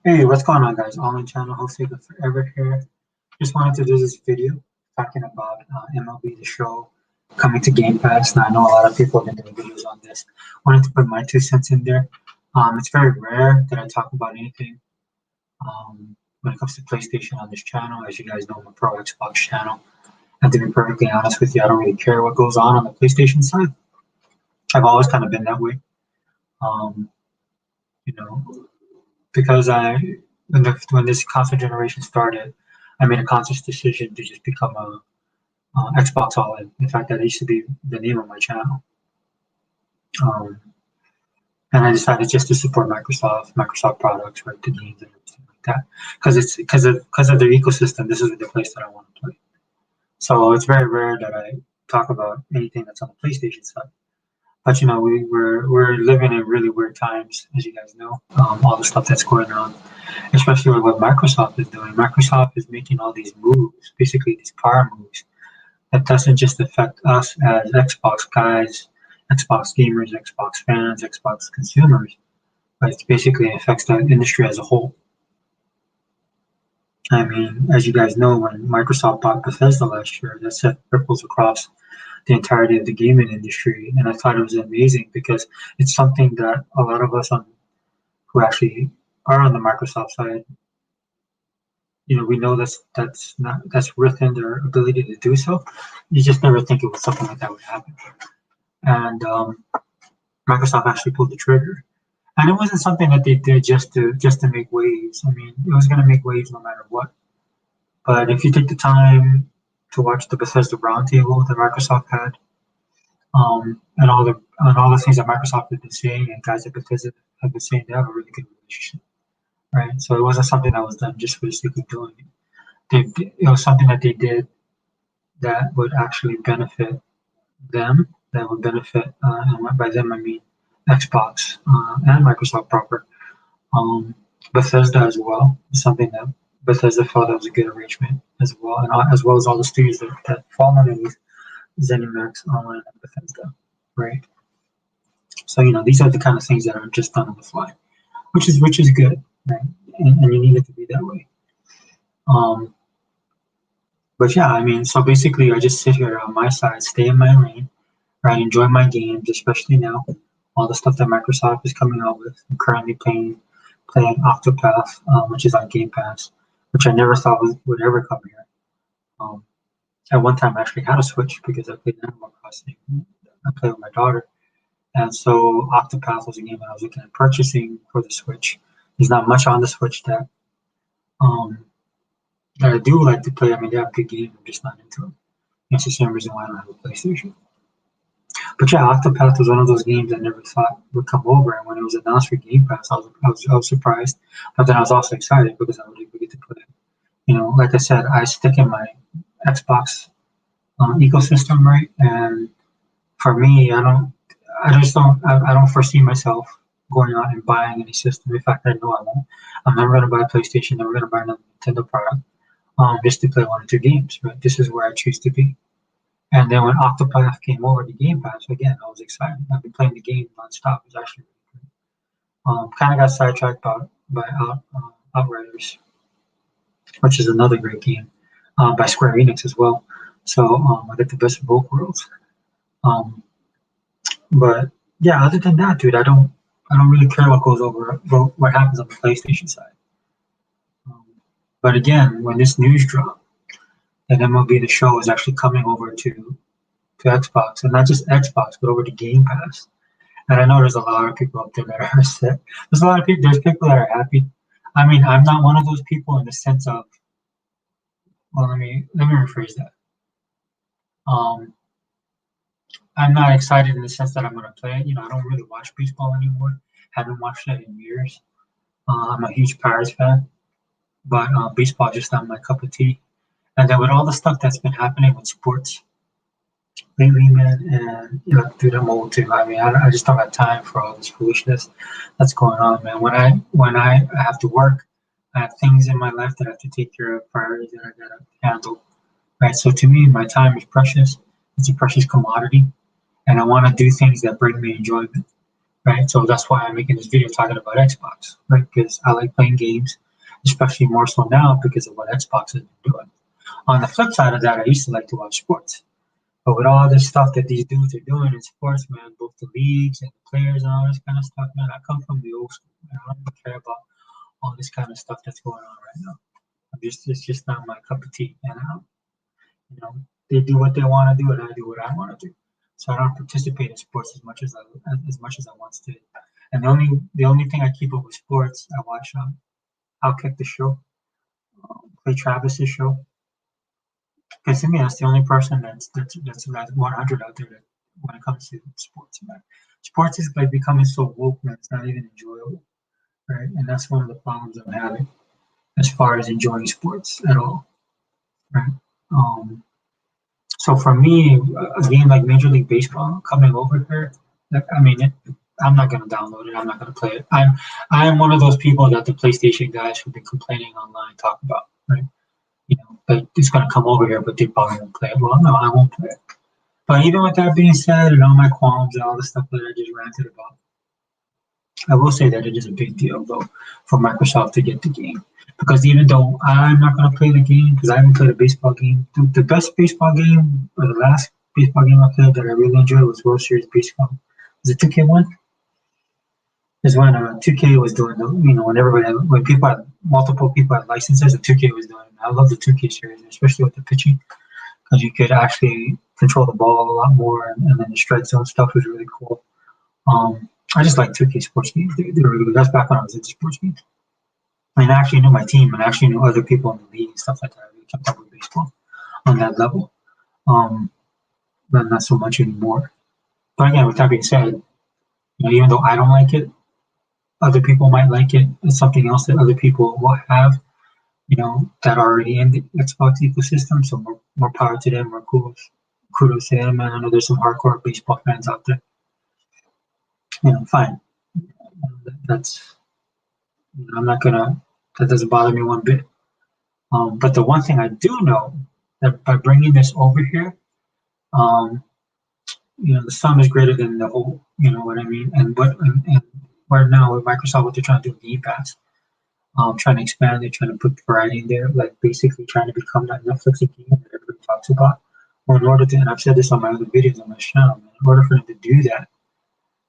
Hey, what's going on, guys? All in channel, hopefully the forever here. Just wanted to do this video talking about MLB The Show coming to Game Pass. Now, I know a lot of people have been doing videos on this. Wanted to put my 2 cents in there. It's very rare that I talk about anything when it comes to PlayStation on this channel. As you guys know, I'm a pro Xbox channel. And to be perfectly honest with you, I don't really care what goes on the PlayStation side. I've always kind of been that way. Um, you know, because when this console generation started, I made a conscious decision to just become a Xbox All In. In fact, that used to be the name of my channel. Um, and I decided just to support Microsoft products, right, the games and everything like that, because it's because of their ecosystem. This is the place that I want to play. So it's very rare that I talk about anything that's on the PlayStation side. But we're living in really weird times, as you guys know. All the stuff that's going on, especially with what Microsoft is doing. Microsoft is making all these moves, basically these power moves, that doesn't just affect us as Xbox guys, Xbox gamers, Xbox fans, Xbox consumers, but it basically affects the industry as a whole. I mean, as you guys know, when Microsoft bought Bethesda last year, that set ripples across the entirety of the gaming industry, and I thought it was amazing because it's something that a lot of us who actually are on the Microsoft side, we know that's within their ability to do so. You just never think it was something like that would happen, and Microsoft actually pulled the trigger. And it wasn't something that they did just to make waves. I mean, it was going to make waves no matter what. But if you take the time to watch the Bethesda roundtable that Microsoft had, and all the things that Microsoft has been saying and guys at Bethesda have been saying, they have a really good relationship, right? So it wasn't something that was done just for the sake of doing it. It was something that they did that would actually benefit them, that would benefit, and by them I mean Xbox and Microsoft proper. Bethesda as well, something that Bethesda felt that was a good arrangement as well, and as well as all the studios that fall underneath ZeniMax Online and Bethesda, right? So these are the kind of things that are just done on the fly, which is good, right? And you need it to be that way. Um, but yeah, I mean, so basically, I just sit here on my side, stay in my lane, right? Enjoy my games, especially now. All the stuff that Microsoft is coming out with. I'm currently playing Octopath, which is on Game Pass, which I never thought would ever come here. Um, at one time, I actually had a Switch because I played Animal Crossing. I played with my daughter, and so Octopath was a game that I was looking at purchasing for the Switch. There's not much on the Switch um, that I do like to play. I mean, they have good games. I'm just not into them. That's the same reason why I don't have a PlayStation. But yeah, Octopath was one of those games I never thought would come over, and when it was announced for Game Pass, I was surprised, but then I was also excited because I would get to play. Like I said, I stick in my Xbox ecosystem, right? And for me, I don't foresee myself going out and buying any system. In fact, I know I won't. I'm never going to buy a PlayStation. Never going to buy another Nintendo product, just to play one or two games. Right? This is where I choose to be. And then when Octopath came over to Game Pass, again, I was excited. I've been playing the game nonstop. It was actually really good. Kind of got sidetracked by Outriders, which is another great game by Square Enix as well. So I get the best of both worlds. Um, but yeah, other than that, dude, I don't really care what happens on the PlayStation side. Um, but again, when this news dropped, that MLB The Show is actually coming over to Xbox, and not just Xbox, but over to Game Pass. And I know there's a lot of people out there that are upset. There's a lot of people. There's people that are happy. I mean, I'm not one of those people in the sense of. Well, let me rephrase that. Um, I'm not excited in the sense that I'm going to play it. I don't really watch baseball anymore. Haven't watched it in years. I'm a huge Pirates fan, but baseball just not my cup of tea. And then with all the stuff that's been happening with sports lately, man, and dude, I'm old too. I mean, I just don't have time for all this foolishness that's going on, man. When I have to work, I have things in my life that I have to take care of, priorities that I gotta handle, right? So to me, my time is precious. It's a precious commodity, and I want to do things that bring me enjoyment, right? So that's why I'm making this video talking about Xbox, right? Because I like playing games, especially more so now because of what Xbox has been doing. On the flip side of that, I used to like to watch sports. But with all this stuff that these dudes are doing in sports, man, both the leagues and the players and all this kind of stuff, man, I come from the old school, man. I don't even care about all this kind of stuff that's going on right now. It's just not my cup of tea. And, you know, they do what they want to do, and I do what I want to do. So I don't participate in sports as much as I once did. And the only thing I keep up with sports, I watch Outkick the show, play Travis's show. Because to me, that's the only person that's 100 out there that, when it comes to sports, man. Sports is like becoming so woke, man. It's not even enjoyable, right? And that's one of the problems I'm having as far as enjoying sports at all, right? So for me, a game like Major League Baseball coming over here, like, I mean, I'm not gonna download it. I'm not gonna play it. I'm one of those people that the PlayStation guys who've been complaining online talk about, right? But it's gonna come over here, but they probably won't play it. Well, no, I won't play it. But even with that being said, and all my qualms and all the stuff that I just ranted about, I will say that it is a big deal though for Microsoft to get the game. Because even though I'm not gonna play the game, because I haven't played a baseball game, the best baseball game or the last baseball game I played that I really enjoyed was World Series Baseball. Was it 2K one? Is when 2K was doing when when people had multiple people had licenses, and 2K was doing it. I love the 2K series, especially with the pitching, because you could actually control the ball a lot more, and then the strike zone stuff was really cool. I just like 2K sports games. They were really good. That's back when I was into sports games. I mean, I actually knew my team, and I actually knew other people in the league and stuff like that. I really kept up with baseball on that level. But not so much anymore. But again, with that being said, even though I don't like it, other people might like it. It's something else that other people will have, that are already in the Xbox ecosystem. So more power to them, more kudos to them. Man, I know there's some hardcore baseball fans out there. Fine. That's I'm not gonna. That doesn't bother me one bit. But the one thing I do know that by bringing this over here, the sum is greater than the whole. You know what I mean? And right now with Microsoft, what they're trying to do with Game Pass, trying to expand it, trying to put variety in there, like basically trying to become that Netflix game that everybody talks about. Well, in order to, and I've said this on my other videos on my channel, in order for them to do that,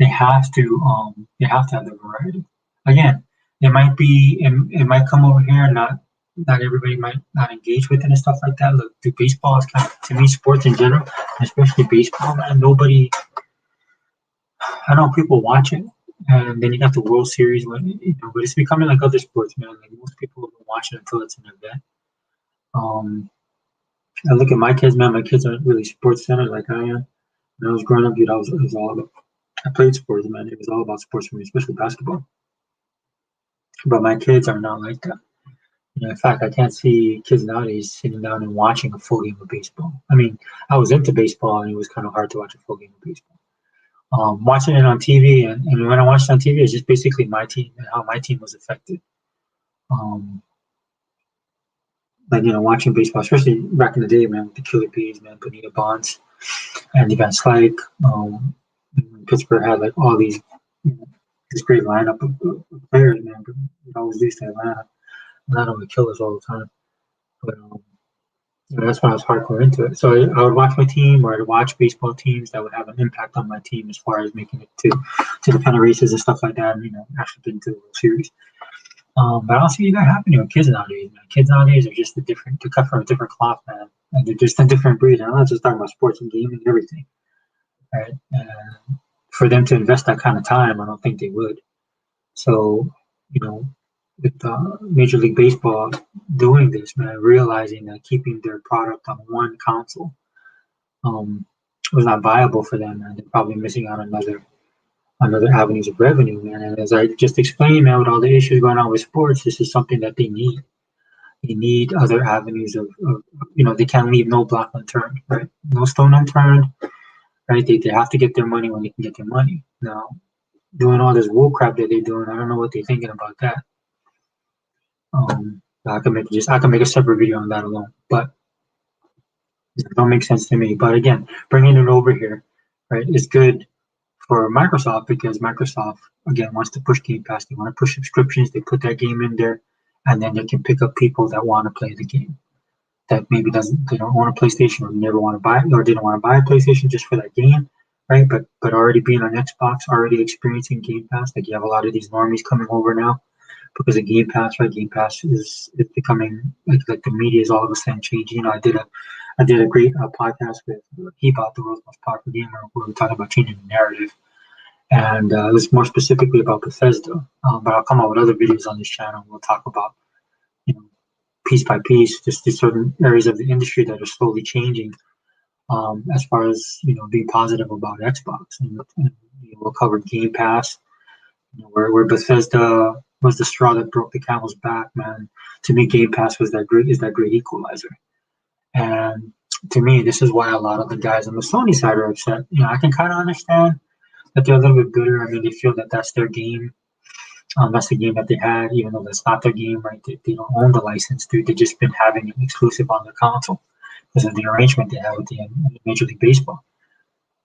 they have to have the variety. Again, it might come over here, and not everybody might not engage with it and stuff like that. Look, the baseball is kind of, to me, sports in general, especially baseball, man. I know people watch it, and then you got the World Series, but it's becoming like other sports, man. Like most people don't watch it until it's an event. I look at my kids, man. My kids aren't really sports centered like I am. When I was growing up, dude, it was all about. I played sports, man. It was all about sports for me, especially basketball. But my kids are not like that. In fact, I can't see kids nowadays sitting down and watching a full game of baseball. I mean, I was into baseball, and it was kind of hard to watch a full game of baseball. Watching it on TV, and when I watched it on TV, it's just basically my team and how my team was affected. Watching baseball, especially back in the day, man, with the Killer Bees, man, Bonita Bonds, and Van Slyke. Pittsburgh had like all these, this great lineup of players, man. But it always leads to Atlanta. Atlanta would kill us all the time. But that's when I was hardcore into it. So I would watch my team, or I'd watch baseball teams that would have an impact on my team as far as making it to the pennant races and stuff like that. And, actually getting to the World Series. But I don't see that happening with kids nowadays, man. Kids nowadays are just they're cut from a different cloth, man. And they're just a different breed. And I'm not just talking about sports and gaming and everything. Right? And for them to invest that kind of time, I don't think they would. So, with Major League Baseball doing this, man, realizing that keeping their product on one console was not viable for them, and they're probably missing out on other avenues of revenue, man. And as I just explained, man, with all the issues going on with sports, this is something that they need. They need other avenues of they can't leave no block unturned, right? No stone unturned, right? They have to get their money when they can get their money. Now, doing all this wool crap that they're doing, I don't know what they're thinking about that. I can make a separate video on that alone, but it don't make sense to me. But again, bringing it over here, right, is good for Microsoft, because Microsoft again wants to push Game Pass. They want to push subscriptions. They put that game in there, and then they can pick up people that want to play the game, that maybe they don't own a PlayStation or never want to buy it, or didn't want to buy a PlayStation just for that game, right? But already being on Xbox, already experiencing Game Pass, like you have a lot of these normies coming over now because of Game Pass, right? Game Pass is becoming like the media is all of a sudden changing. I did a great podcast with Hebot, the world's most popular gamer, where we talked about changing the narrative, and it was more specifically about Bethesda. But I'll come out with other videos on this channel. We'll talk about, you know, piece by piece, just the certain areas of the industry that are slowly changing. As far as being positive about Xbox, and we'll cover Game Pass, where Bethesda was the straw that broke the camel's back. Man, to me, Game Pass was that great equalizer. And to me, this is why a lot of the guys on the Sony side are upset. I can kind of understand that they're a little bit bitter. I mean, they feel that that's their game. That's the game that they had, even though that's not their game, right? They don't own the license. They've just been having it exclusive on their console because of the arrangement they have with the Major League Baseball.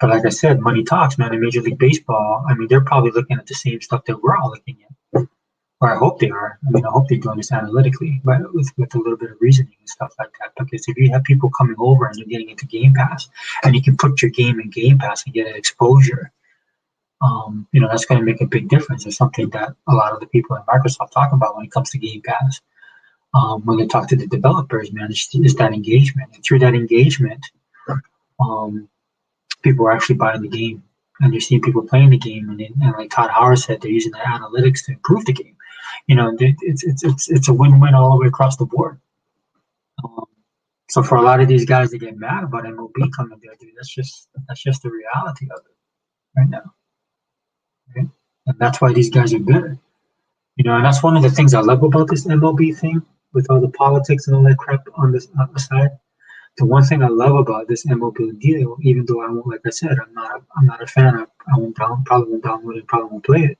But like I said, money talks, man. In Major League Baseball, I mean, they're probably looking at the same stuff that we're all looking at. Or I hope they are. I mean, I hope they're doing this analytically, but with a little bit of reasoning and stuff like that. Because if you have people coming over and you're getting into Game Pass, and you can put your game in Game Pass and get an exposure, that's going to make a big difference. It's something that a lot of the people at Microsoft talk about when it comes to Game Pass. When they talk to the developers, man, it's that engagement. And through that engagement, people are actually buying the game, and you're seeing people playing the game. And like Todd Howard said, they're using the analytics to improve the game. It's a win-win all the way across the board. So for a lot of these guys to get mad about MLB coming there, dude, that's just the reality of it right now. Right? And that's why these guys are bitter. And that's one of the things I love about this MLB thing, with all the politics and all that crap on the side. The one thing I love about this MLB deal, even though I won't, like I said, I'm not a fan. Probably won't download it, probably won't play it,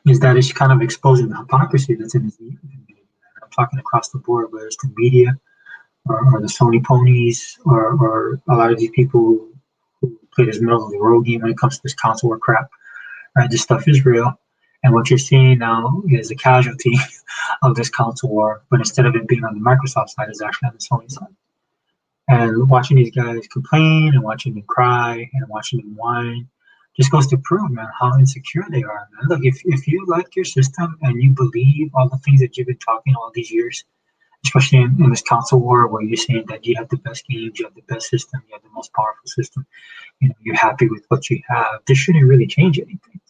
is that it's kind of exposing the hypocrisy that's in this media community. I'm talking across the board, whether it's the media or the Sony ponies or a lot of these people who play this middle of the road game when it comes to this console war crap. Right, this stuff is real. And what you're seeing now is a casualty of this console war, but instead of it being on the Microsoft side, it's actually on the Sony side. And watching these guys complain and watching them cry and watching them whine just goes to prove, man, how insecure they are, man. Look, if you like your system and you believe all the things that you've been talking all these years, especially in this console war where you're saying that you have the best games, you have the best system, you have the most powerful system, you're happy with what you have, this shouldn't really change anything.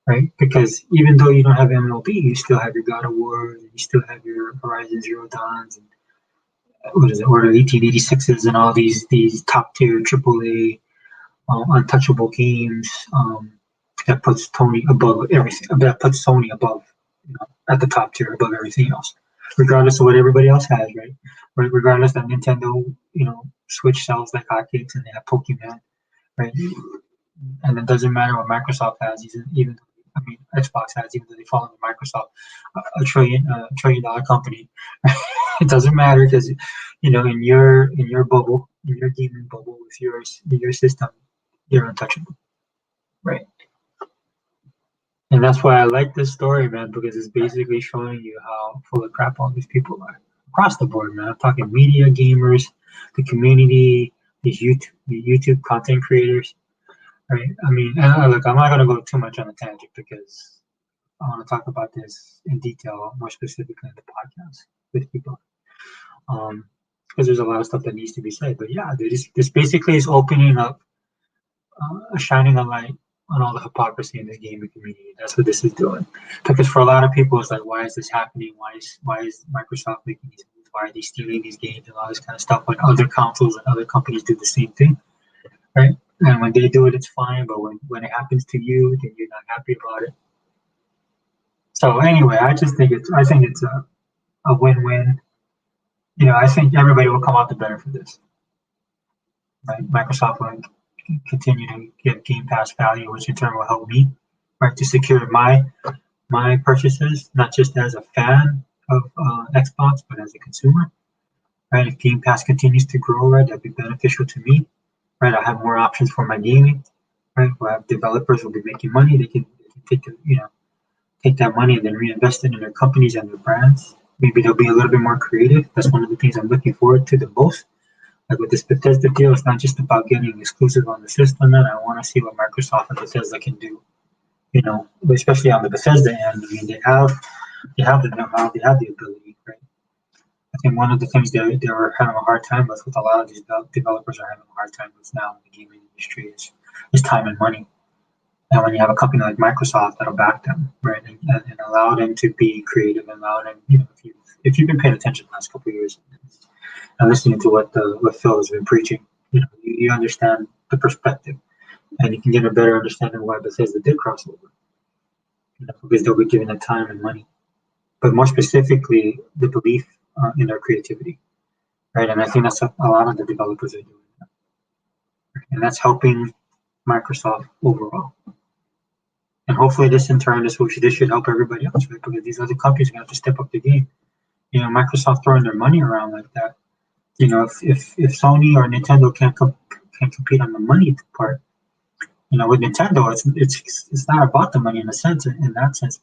Right? Because even though you don't have MLB, you still have your God of War, and you still have your Horizon Zero Dawns, and Order 1886s, and all these top tier AAA untouchable games that puts Sony above everything. That puts Sony above, at the top tier, above everything else, regardless of what everybody else has, right? Regardless that Nintendo, Switch sells like hotcakes, and they have Pokemon, right? And it doesn't matter what Microsoft has, even Xbox has, even though they fall under Microsoft, a trillion dollar company. It doesn't matter because, in your bubble, in your gaming bubble, with your system, you're untouchable, right? And that's why I like this story, man, because it's basically showing you how full of crap all these people are across the board, man. I'm talking media, gamers, the community, these YouTube content creators. Right. I mean, and look, I'm not going to go too much on a tangent because I want to talk about this in detail, more specifically in the podcast with people. Because there's a lot of stuff that needs to be said. But yeah, this basically is opening up, shining a light on all the hypocrisy in the gaming community. That's what this is doing. Because for a lot of people, it's like, why is this happening? Why is Microsoft making these moves? Why are they stealing these games and all this kind of stuff when other consoles and other companies do the same thing? Right? And when they do it, it's fine. But when it happens to you, then you're not happy about it. So anyway, I think it's a win-win. I think everybody will come out the better for this. Right? Microsoft will continue to give Game Pass value, which in turn will help me, right, to secure my purchases, not just as a fan of Xbox, but as a consumer. Right? If Game Pass continues to grow, right, that'd be beneficial to me. Right, I have more options for my gaming. right? We'll have developers will be making money. They can take take that money and then reinvest it in their companies and their brands. Maybe they'll be a little bit more creative. That's one of the things I'm looking forward to the most. Like with this Bethesda deal, it's not just about getting exclusive on the system, and I want to see what Microsoft and Bethesda can do. Especially on the Bethesda end. I mean, they have the know-how, they have the ability, right? I think one of the things they were having a hard time with a lot of these developers are having a hard time with now in the gaming industry is time and money. And when you have a company like Microsoft that'll back them, right, and allow them to be creative, and allow them, if you've been paying attention the last couple of years and listening to what Phil has been preaching, you understand the perspective, and you can get a better understanding of why Bethesda did cross over, because they'll be giving it time and money, but more specifically the belief in their creativity, right? And I think that's a lot of the developers are doing that, and that's helping Microsoft overall. And hopefully this in turn, this should help everybody else, right? Because these other companies are going to have to step up the game. Microsoft throwing their money around like that. If Sony or Nintendo can't compete on the money part, with Nintendo, it's not about the money in that sense,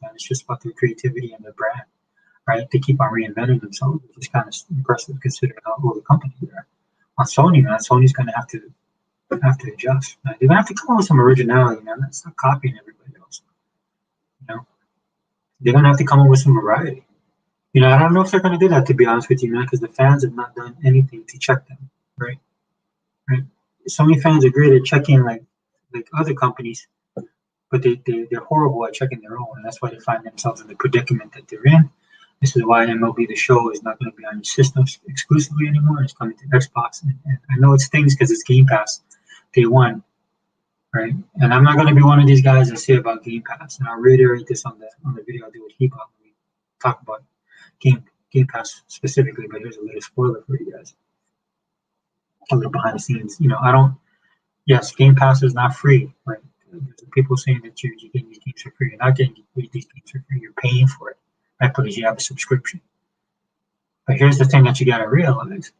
man. It's just about their creativity and their brand, right? They keep on reinventing themselves, which is kind of impressive considering how old the company they are. On Sony, man, Sony's going to have to adjust. Man. They're going to have to come up with some originality, man. That's not copying everybody else. They're going to have to come up with some variety. I don't know if they're going to do that, to be honest with you, man, because the fans have not done anything to check them, right? Sony fans are great at checking like other companies, but they're horrible at checking their own, and that's why they find themselves in the predicament that they're in. This is why MLB The Show is not going to be on your systems exclusively anymore. It's coming to Xbox, and I know it stings because it's Game Pass day one, right? And I'm not going to be one of these guys that say about Game Pass, and I'll reiterate this on the video I do with Heba when we talk about Game Pass specifically. But here's a little spoiler for you guys, a little behind the scenes. Yes, Game Pass is not free, right? There's people saying that you're getting these games for free. You're not getting these games for free. You're paying for it, right? Because you have a subscription. But here's the thing that you got to realize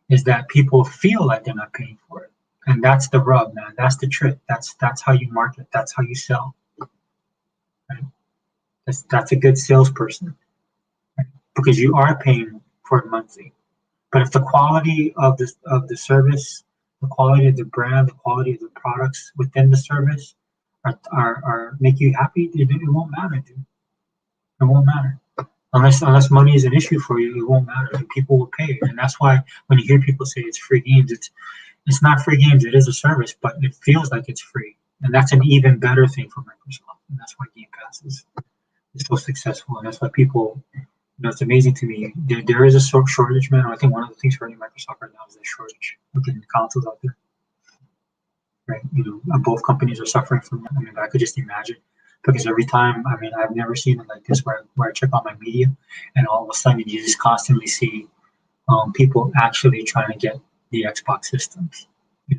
is that people feel like they're not paying for it. And that's the rub, man. That's the trick. That's how you market. That's how you sell. Right? That's a good salesperson, right? Because you are paying for it monthly. But if the quality of the service, the quality of the brand, the quality of the products within the service are make you happy, it won't matter, dude. It won't matter. Unless money is an issue for you, it won't matter. And people will pay. And that's why when you hear people say it's free games, it's not free games. It is a service, but it feels like it's free. And that's an even better thing for Microsoft. And that's why Game Pass is so successful. And that's why people, it's amazing to me. There is a shortage, man. I think one of the things hurting Microsoft right now is the shortage of getting consoles out there. Right? Both companies are suffering from that. I mean, I could just imagine. Because every time, I've never seen it like this where I check out my media and all of a sudden you just constantly see people actually trying to get the Xbox systems.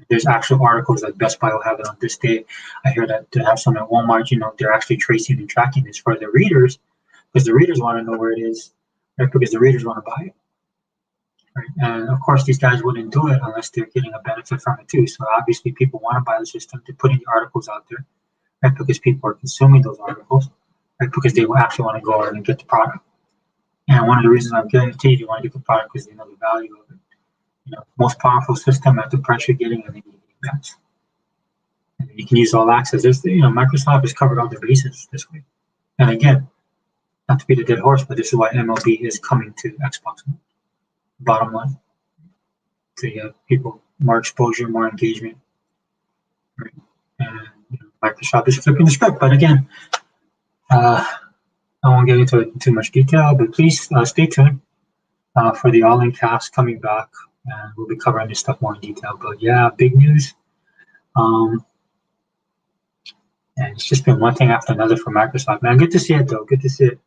There's actual articles like Best Buy will have it on this day. I hear that they have some at Walmart, they're actually tracing and tracking this for the readers because the readers want to know where it is, right? Because the readers want to buy it. Right? And of course, these guys wouldn't do it unless they're getting a benefit from it too. So obviously people want to buy the system. They're putting the articles out there. Right, because people are consuming those articles, right? Because they will actually want to go out and get the product. And one of the reasons I'm guaranteed you want to get the product because they know the value of it. Most powerful system at the price you're getting, and then Game Pass. And you can use all access. Microsoft has covered all their bases this way. And again, not to beat a dead horse, but this is why MLB is coming to Xbox. Bottom line, so you have people more exposure, more engagement, right? And Microsoft is flipping the script, but again, I won't get into it in too much detail, but please stay tuned for the All-In cast coming back, and we'll be covering this stuff more in detail. But yeah, big news. And it's just been one thing after another for Microsoft, man. Good to see it, though. Good to see it.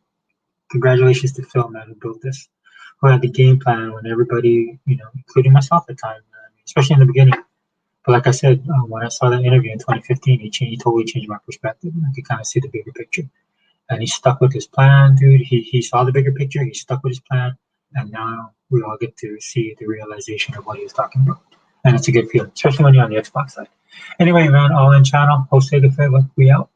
Congratulations to Phil, man, who built this, who had the game plan when everybody, including myself at times, especially in the beginning. But like I said, when I saw that interview in 2015, he totally changed my perspective. I could kind of see the bigger picture. And he stuck with his plan, dude. He saw the bigger picture. He stuck with his plan. And now we all get to see the realization of what he was talking about. and it's a good feeling, especially when you're on the Xbox side. Anyway, man, All In Channel, host Sega Favor, we out.